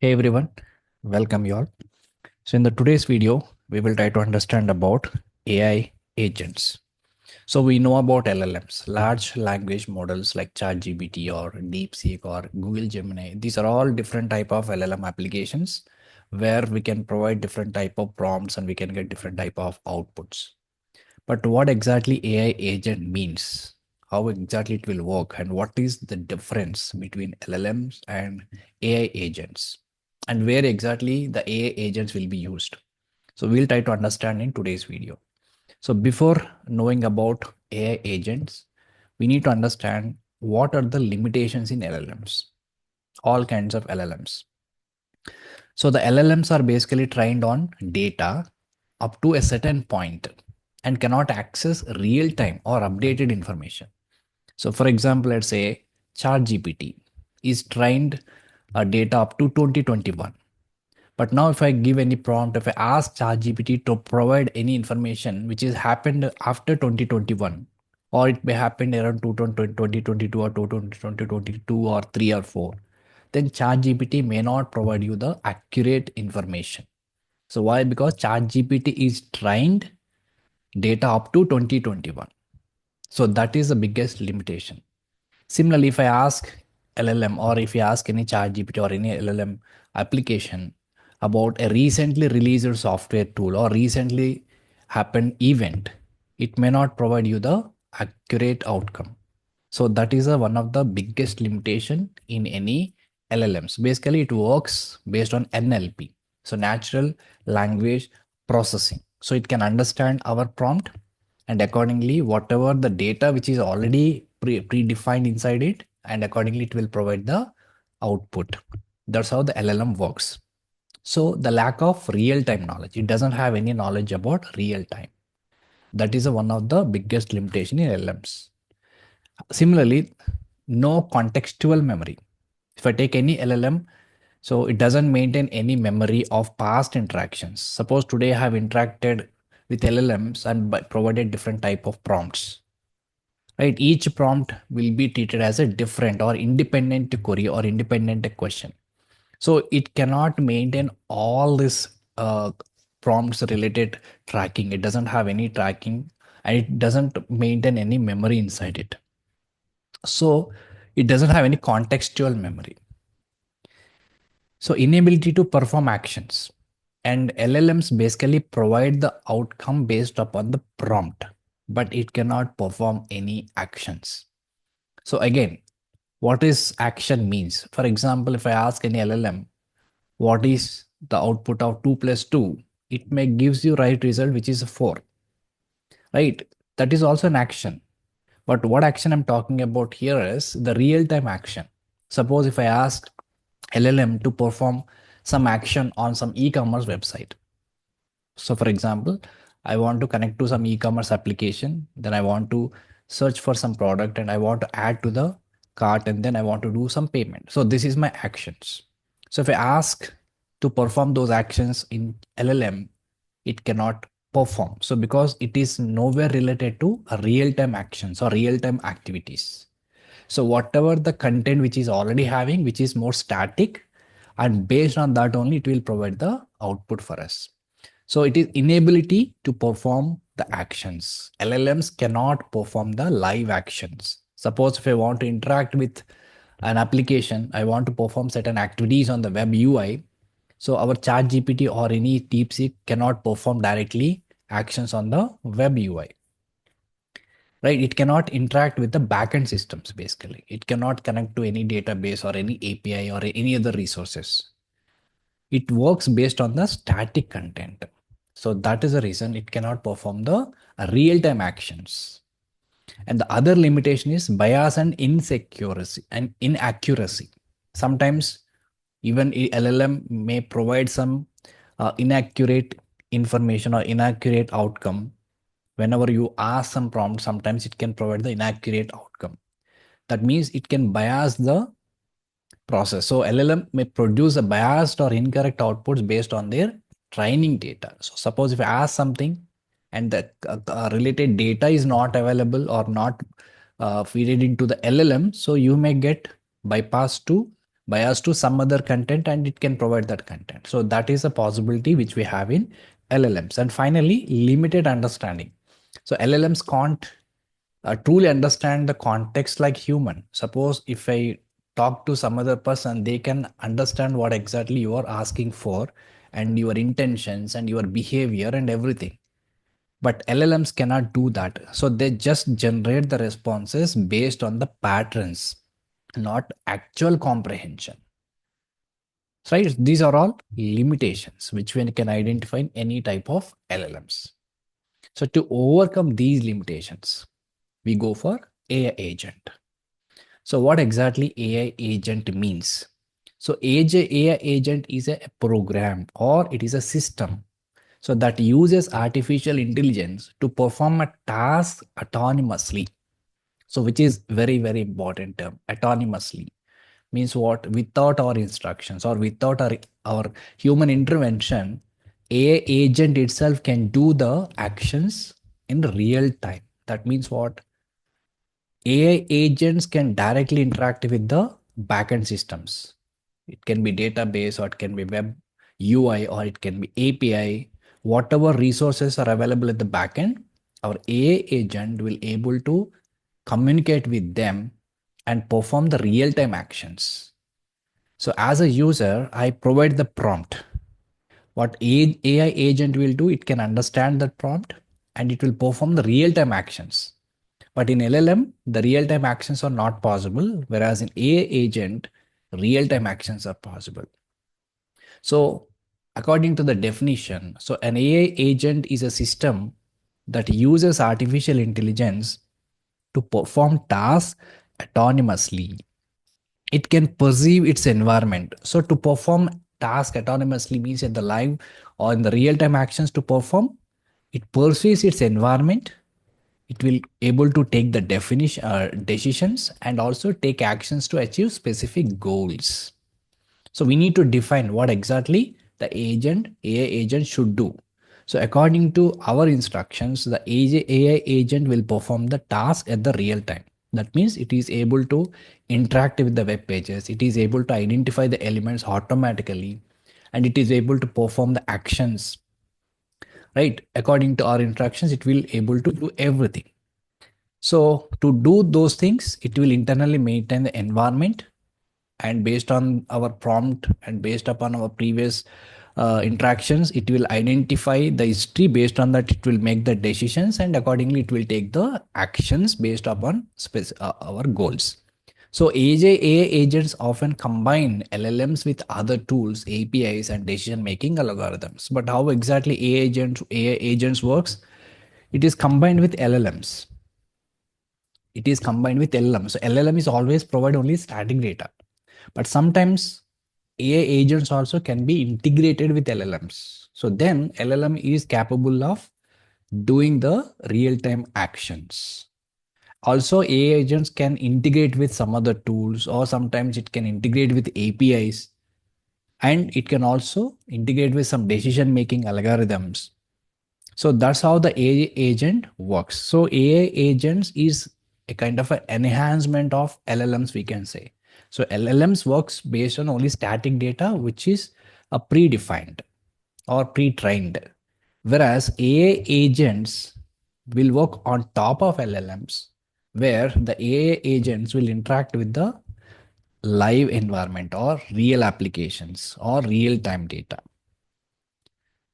Hey everyone, welcome you all. So in the today's video, we will try to understand about AI agents. So we know about LLMs, large language models like ChatGPT or DeepSeek or Google Gemini. These are all different type of LLM applications where we can provide different type of prompts and we can get different type of outputs. But what exactly AI agent means? How exactly it will work and what is the difference between LLMs and AI agents? And where exactly the AI agents will be used. So we'll try to understand in today's video. So before knowing about AI agents, we need to understand what are the limitations in LLMs, all kinds of LLMs. So the LLMs are basically trained on data up to a certain point and cannot access real-time or updated information. So for example, let's say ChatGPT is trained data up to 2021. But now if I give any prompt, if I ask ChatGPT to provide any information which has happened after 2021, or it may happen around 2022 or 2022 or 3 or 4, then ChatGPT may not provide you the accurate information. So why? Because ChatGPT is trained data up to 2021. So that is the biggest limitation. Similarly, if I ask LLM or if you ask any ChatGPT or any LLM application about a recently released software tool or recently happened event, it may not provide you the accurate outcome. So that is one of the biggest limitation in any LLMs. Basically, it works based on NLP, so natural language processing. So it can understand our prompt and accordingly whatever the data which is already predefined inside it, and accordingly it will provide the output. That's how the LLM works. So the lack of real-time knowledge, it doesn't have any knowledge about real time. That is one of the biggest limitation in LLMs. Similarly, no contextual memory. If I take any LLM, so it doesn't maintain any memory of past interactions. Suppose today I have interacted with LLMs and provided different type of prompts. Right? Each prompt will be treated as a different or independent query or independent question. So it cannot maintain all this prompts related tracking. It doesn't have any tracking and it doesn't maintain any memory inside it. So it doesn't have any contextual memory. So inability to perform actions. And LLMs basically provide the outcome based upon the prompt, but it cannot perform any actions. So again, what is action means? For example, if I ask any LLM, what is the output of 2 plus 2? It may gives you right result, which is 4, right? That is also an action. But what action I'm talking about here is the real-time action. Suppose if I ask LLM to perform some action on some e-commerce website. So for example, I want to connect to some e-commerce application, then I want to search for some product and I want to add to the cart and then I want to do some payment. So this is my actions. So if I ask to perform those actions in LLM, it cannot perform. So because it is nowhere related to real-time actions or real-time activities. So whatever the content which is already having, which is more static, and based on that only it will provide the output for us. So it is inability to perform the actions. LLMs cannot perform the live actions. Suppose if I want to interact with an application, I want to perform certain activities on the web UI. So our chat GPT or any DeepSeek cannot perform directly actions on the web UI. Right? It cannot interact with the backend systems basically. It cannot connect to any database or any API or any other resources. It works based on the static content. So that is the reason it cannot perform the real-time actions. And the other limitation is bias and insecurity and inaccuracy. Sometimes even LLM may provide some inaccurate information or inaccurate outcome. Whenever you ask some prompt, sometimes it can provide the inaccurate outcome. That means it can bias the process. So LLM may produce a biased or incorrect outputs based on their training data. So suppose if I ask something and the related data is not available or not feed into the LLM, so you may get bypassed to bias to some other content and it can provide that content. So that is a possibility which we have in LLMs. And finally, limited understanding. So LLMs can't truly understand the context like human. Suppose if I talk to some other person, they can understand what exactly you are asking for and your intentions and your behavior and everything. But LLMs cannot do that. So they just generate the responses based on the patterns, not actual comprehension. Right? These are all limitations which one can identify in any type of LLMs. So to overcome these limitations, we go for AI agent. So what exactly AI agent means? So AI agent is a program or it is a system so that uses artificial intelligence to perform a task autonomously. So which is very important term, autonomously means what? Without our instructions or without our human intervention, AI agent itself can do the actions in real time. That means what? AI agents can directly interact with the backend systems. It can be database or it can be web UI or it can be API. Whatever resources are available at the backend, our AI agent will able to communicate with them and perform the real-time actions. So as a user, I provide the prompt. What AI agent will do, it can understand that prompt and it will perform the real-time actions. But in LLM, the real-time actions are not possible, whereas in AI agent, real-time actions are possible. So according to the definition, so an AI agent is a system that uses artificial intelligence to perform tasks autonomously. It can perceive its environment. So to perform task autonomously means in the live or in the real-time actions to perform, it perceives its environment. It will able to take the definition decisions and also take actions to achieve specific goals. So we need to define what exactly the AI agent should do. So according to our instructions, the AI agent will perform the task at the real time. That means it is able to interact with the web pages. It is able to identify the elements automatically, and it is able to perform the actions. Right? According to our instructions, it will able to do everything. So to do those things, it will internally maintain the environment, and based on our prompt and based upon our previous interactions, it will identify the history. Based on that, it will make the decisions, and accordingly it will take the actions based upon our goals. So AI agents often combine LLMs with other tools, APIs and decision making algorithms. But how exactly AI agents works? It is combined with LLMs. It is combined with LLM. So LLM is always provide only static data, but sometimes AI agents also can be integrated with LLMs. So then LLM is capable of doing the real-time actions. Also, AI agents can integrate with some other tools, or sometimes it can integrate with APIs, and it can also integrate with some decision-making algorithms. So that's how the AI agent works. So AI agents is a kind of an enhancement of LLMs, we can say. So LLMs works based on only static data, which is a predefined or pre-trained. Whereas AI agents will work on top of LLMs, where the AI agents will interact with the live environment or real applications or real-time data.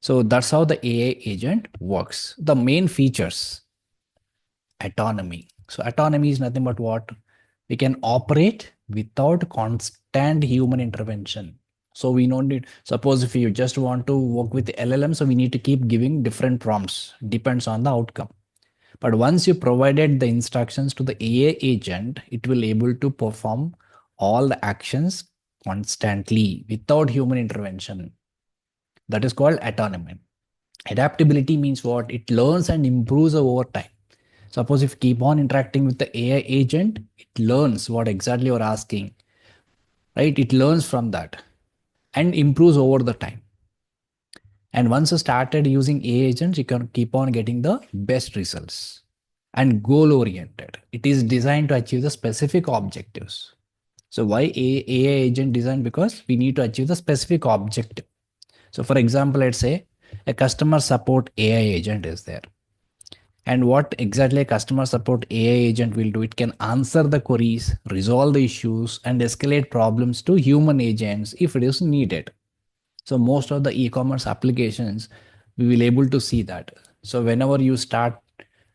So that's how the AI agent works. The main features, autonomy. So autonomy is nothing but what? We can operate without constant human intervention. So we don't need, suppose if you just want to work with LLM, so we need to keep giving different prompts, depends on the outcome. But once you provided the instructions to the AI agent, it will able to perform all the actions constantly without human intervention. That is called autonomy. Adaptability means what? It learns and improves over time. Suppose if you keep on interacting with the AI agent, it learns what exactly you're asking, right? It learns from that and improves over the time. And once you started using AI agents, you can keep on getting the best results. And goal oriented. It is designed to achieve the specific objectives. So why AI agent design? Because we need to achieve the specific objective. So for example, let's say a customer support AI agent is there. And what exactly a customer support AI agent will do, it can answer the queries, resolve the issues, and escalate problems to human agents if it is needed. So most of the e-commerce applications, we will able to see that. So whenever you start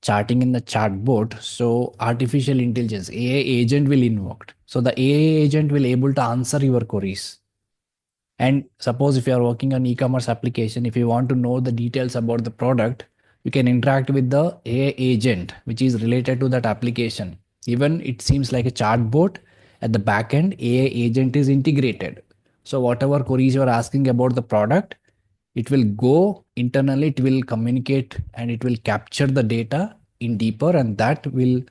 chatting in the chatbot, so artificial intelligence, AI agent will invoked. So the AI agent will able to answer your queries. And suppose if you are working on e-commerce application, if you want to know the details about the product, you can interact with the AI agent, which is related to that application. Even it seems like a chatbot, at the back end, AI agent is integrated. So whatever queries you are asking about the product, it will go internally, it will communicate and it will capture the data in deeper, and that will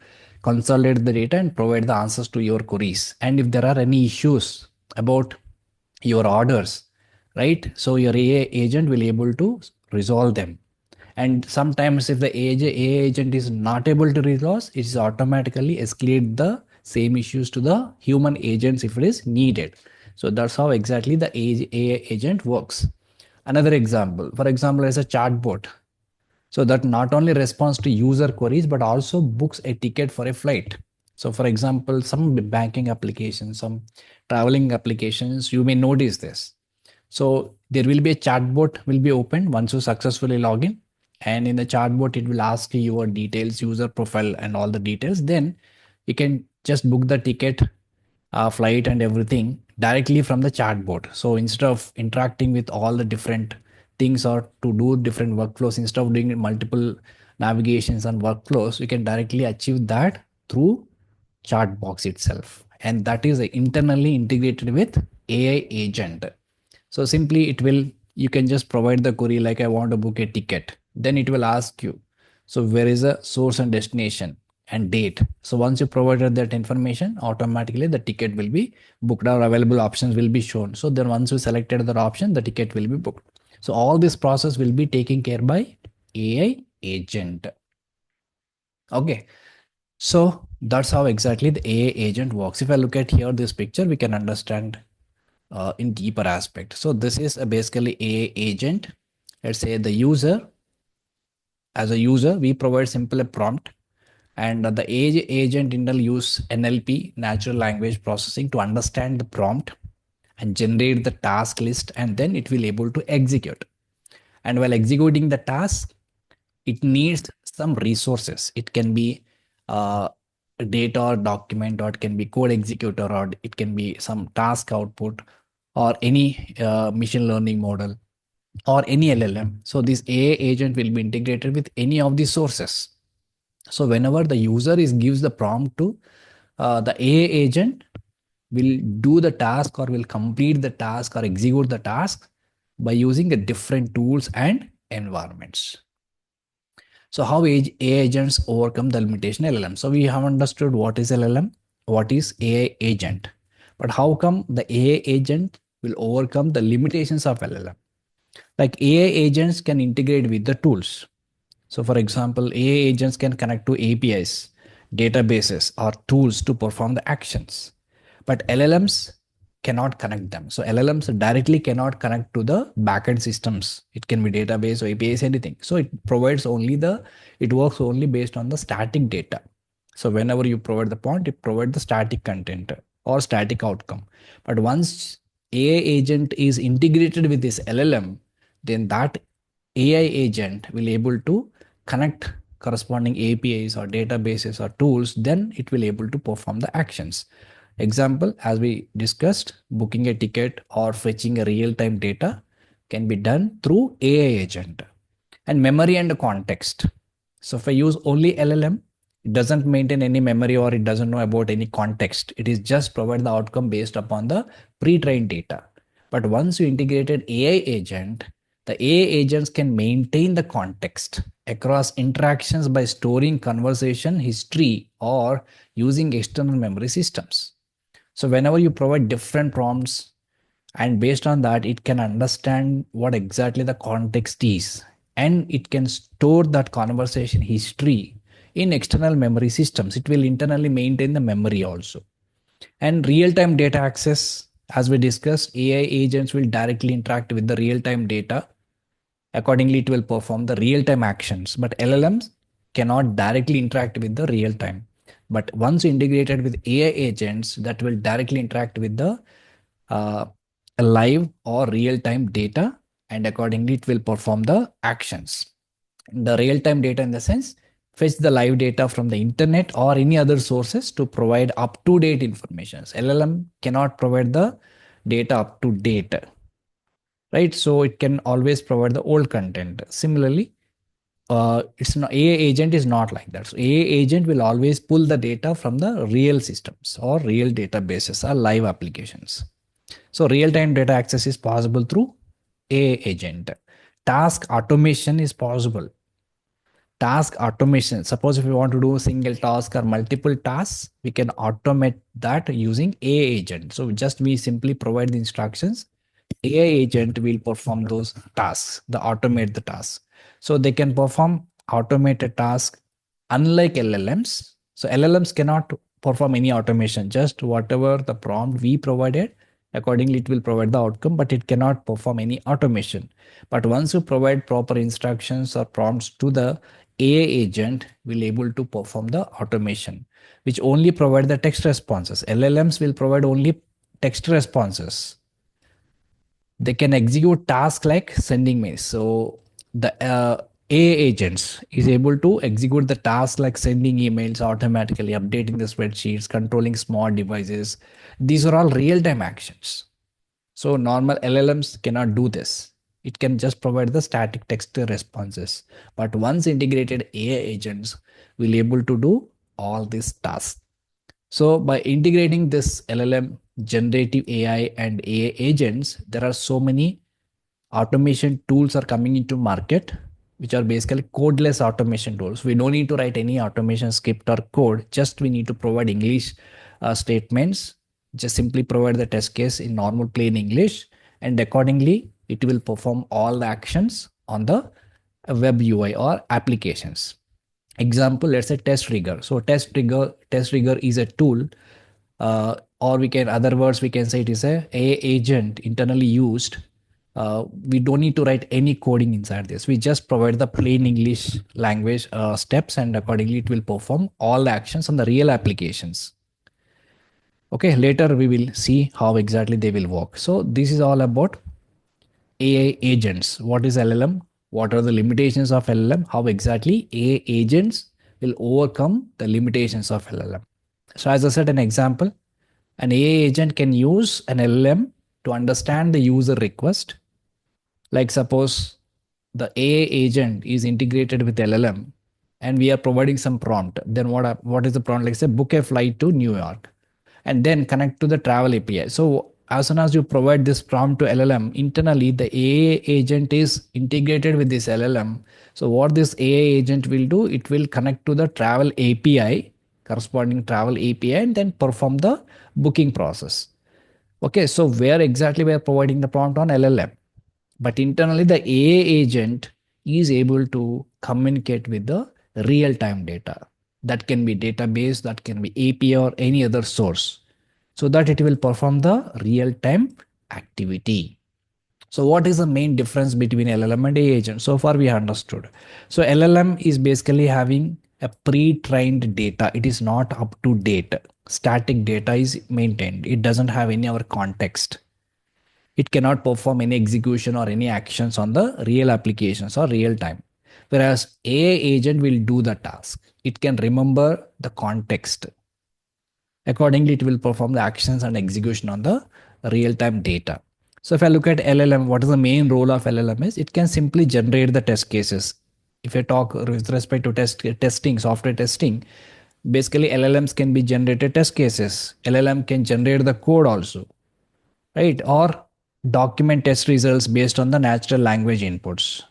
consolidate the data and provide the answers to your queries. And if there are any issues about your orders, right? So your AI agent will able to resolve them. And sometimes if the AI agent is not able to resolve, it is automatically escalate the same issues to the human agents if it is needed. So that's how exactly the AI agent works. Another example, for example, as a chatbot. So that not only responds to user queries, but also books a ticket for a flight. So for example, some banking applications, some traveling applications, you may notice this. So there will be a chatbot will be opened once you successfully log in. And in the chatbot, it will ask you your details, user profile, and all the details. Then you can just book the ticket, flight, and everything directly from the chatbot. So instead of interacting with all the different things or to do different workflows, instead of doing multiple navigations and workflows, you can directly achieve that through chat box itself. And that is internally integrated with AI agent. So simply it will, you can just provide the query like I want to book a ticket. Then it will ask you, so where is the source and destination and date. So once you provided that information, automatically the ticket will be booked or available options will be shown. So then once you selected that option, the ticket will be booked. So all this process will be taken care by AI agent. Okay. So that's how exactly the AI agent works. If I look at here, this picture, we can understand in deeper aspect. So this is a basically AI agent. Let's say the user, as a user, we provide simple a prompt, and the AI agent will use NLP, natural language processing, to understand the prompt and generate the task list, and then it will able to execute. And while executing the task, it needs some resources. It can be data or document, or it can be code executor, or it can be some task output, or any machine learning model, or any LLM. So this AI agent will be integrated with any of these sources. So whenever the user is gives the prompt to the AI agent, will do the task or will complete the task or execute the task by using the different tools and environments. So how AI agents overcome the limitation LLM? So we have understood what is LLM, what is AI agent, but how come the AI agent will overcome the limitations of LLM? Like AI agents can integrate with the tools. So for example, AI agents can connect to APIs, databases, or tools to perform the actions. But LLMs cannot connect them. So LLMs directly cannot connect to the backend systems. It can be database or APIs, anything. So it works only based on the static data. So whenever you provide the prompt, it provides the static content or static outcome. But once AI agent is integrated with this LLM, then that AI agent will able to connect corresponding APIs or databases or tools, then it will able to perform the actions. Example, as we discussed, booking a ticket or fetching a real-time data can be done through AI agent. And memory and context. So if I use only LLM, it doesn't maintain any memory or it doesn't know about any context. It is just provide the outcome based upon the pre-trained data. But once you integrated AI agent, the AI agents can maintain the context across interactions by storing conversation history or using external memory systems. So whenever you provide different prompts, and based on that, it can understand what exactly the context is, and it can store that conversation history in external memory systems. It will internally maintain the memory also. And real-time data access, as we discussed, AI agents will directly interact with the real-time data. Accordingly, it will perform the real-time actions, but LLMs cannot directly interact with the real-time. But once integrated with AI agents, that will directly interact with the uh, live or real-time data, and accordingly, it will perform the actions. The real-time data in the sense, fetch the live data from the internet or any other sources to provide up-to-date information. LLM cannot provide the data up to date, right? So it can always provide the old content. Similarly, it's not AI agent is not like that. So AI agent will always pull the data from the real systems or real databases or live applications. So real-time data access is possible through AI agent. Task automation is possible. Task automation. Suppose if we want to do a single task or multiple tasks, we can automate that using AI agent. So just we simply provide the instructions. AI agent will perform those tasks, the automate the tasks. So they can perform automated tasks unlike LLMs. So LLMs cannot perform any automation, just whatever the prompt we provided, accordingly it will provide the outcome, but it cannot perform any automation. But once you provide proper instructions or prompts to the AI agent, will able to perform the automation, which only provide the text responses. LLMs will provide only text responses. They can execute tasks like sending mails. So the AI agents is able to execute the tasks like sending emails, automatically updating the spreadsheets, controlling smart devices. These are all real-time actions. So normal LLMs cannot do this. It can just provide the static text responses. But once integrated AI agents will able to do all these tasks. So by integrating this LLM, generative AI and AI agents, there are so many automation tools are coming into market, which are basically codeless automation tools. We don't need to write any automation script or code. Just we need to provide English statements. Just simply provide the test case in normal plain English, and accordingly it will perform all the actions on the web UI or applications. Example, let's say test trigger. So test trigger is a tool, or we can, other words, we can say it is a agent internally used. We don't need to write any coding inside this. We just provide the plain English language steps, and accordingly it will perform all the actions on the real applications. Okay, later we will see how exactly they will work. So this is all about AI agents. What is LLM? What are the limitations of LLM? How exactly AI agents will overcome the limitations of LLM? So as I said, an example, an AI agent can use an LLM to understand the user request. Like suppose the AI agent is integrated with LLM and we are providing some prompt. Then what is the prompt? Like say book a flight to New York and then connect to the travel API. So as soon as you provide this prompt to LLM, internally the AI agent is integrated with this LLM. So what this AI agent will do, it will connect to the travel API, corresponding travel API, and then perform the booking process. Okay, so where exactly we are providing the prompt on LLM, but internally the AI agent is able to communicate with the real-time data. That can be database, that can be API or any other source, so that it will perform the real-time activity. So what is the main difference between LLM and AI agent? So far we understood. So LLM is basically having a pre-trained data. It is not up to date. Static data is maintained. It doesn't have any other context. It cannot perform any execution or any actions on the real applications or real time. Whereas AI agent will do the task. It can remember the context. Accordingly, it will perform the actions and execution on the real-time data. So if I look at LLM, what is the main role of LLM is it can simply generate the test cases. If I talk with respect to testing, software testing, basically LLMs can be generated test cases. LLM can generate the code also, right? Or document test results based on the natural language inputs.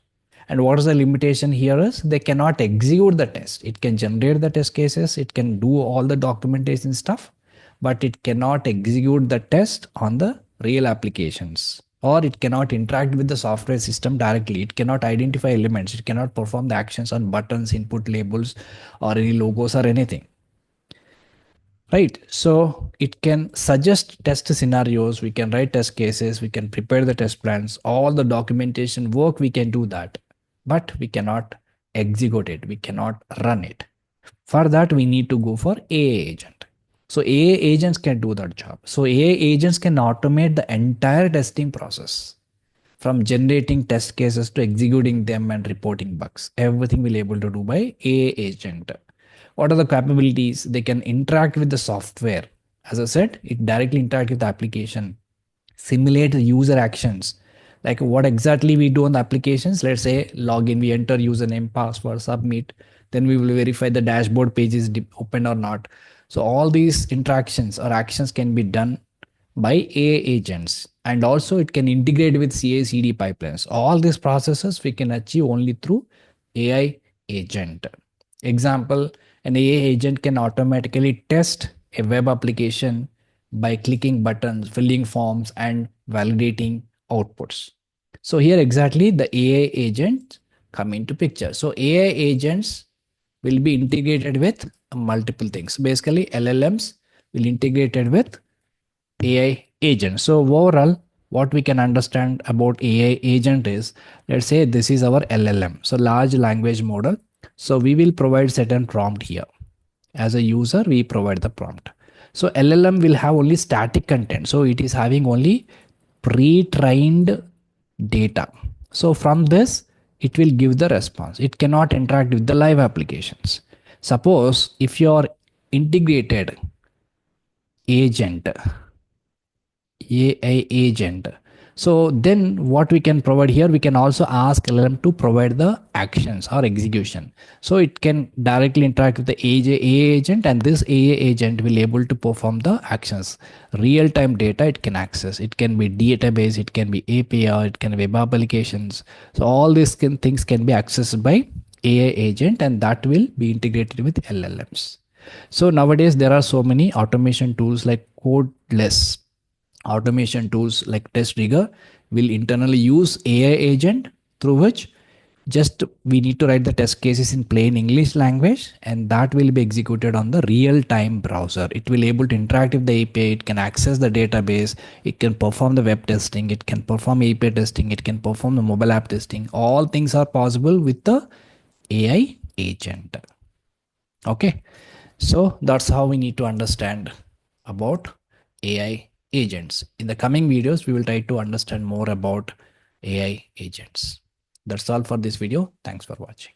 And what is the limitation here is they cannot execute the test. It can generate the test cases, it can do all the documentation stuff, but it cannot execute the test on the real applications. Or it cannot interact with the software system directly. It cannot identify elements. It cannot perform the actions on buttons, input labels, or any logos or anything. right? So it can suggest test scenarios, we can write test cases, we can prepare the test plans, all the documentation work, we can do that, but we cannot execute it, we cannot run it. For that, we need to go for AI agent. So AI agents can do that job. So AI agents can automate the entire testing process, from generating test cases to executing them and reporting bugs. Everything will be able to do by AI agent. What are the capabilities? They can interact with the software. As I said, it directly interact with the application, simulate the user actions, like what exactly we do on the applications. Let's say login, we enter username, password, submit, then we will verify the dashboard page is open or not. So all these interactions or actions can be done by AI agents, and also it can integrate with CI/CD pipelines. All these processes we can achieve only through AI agent. Example, an AI agent can automatically test a web application by clicking buttons, filling forms, and validating outputs. So here exactly the AI agents come into picture. So AI agents will be integrated with multiple things. Basically, LLMs will integrated with AI agent. So overall, what we can understand about AI agent is, let's say this is our LLM, so large language model. So we will provide certain prompt here. As a user, we provide the prompt. So LLM will have only static content. So it is having only pre-trained data. So from this, it will give the response. It cannot interact with the live applications. Suppose if your integrated agent, AI agent. So then what we can provide here, we can also ask LLM to provide the actions or execution. So it can directly interact with the AI agent, and this AI agent will able to perform the actions. Real-time data it can access. It can be database, it can be API, it can be web applications. So all these things can be accessed by AI agent, and that will be integrated with LLMs. So nowadays there are so many automation tools like Codeless. Automation tools like test rigger will internally use AI agent, through which just we need to write the test cases in plain English language, and that will be executed on the real time browser. It will able to interact with the API, it can access the database, it can perform the web testing, it can perform API testing, it can perform the mobile app testing. All things are possible with the AI agent. Okay, so that's how we need to understand about AI agents. In the coming videos, we will try to understand more about AI agents. That's all for this video. Thanks for watching.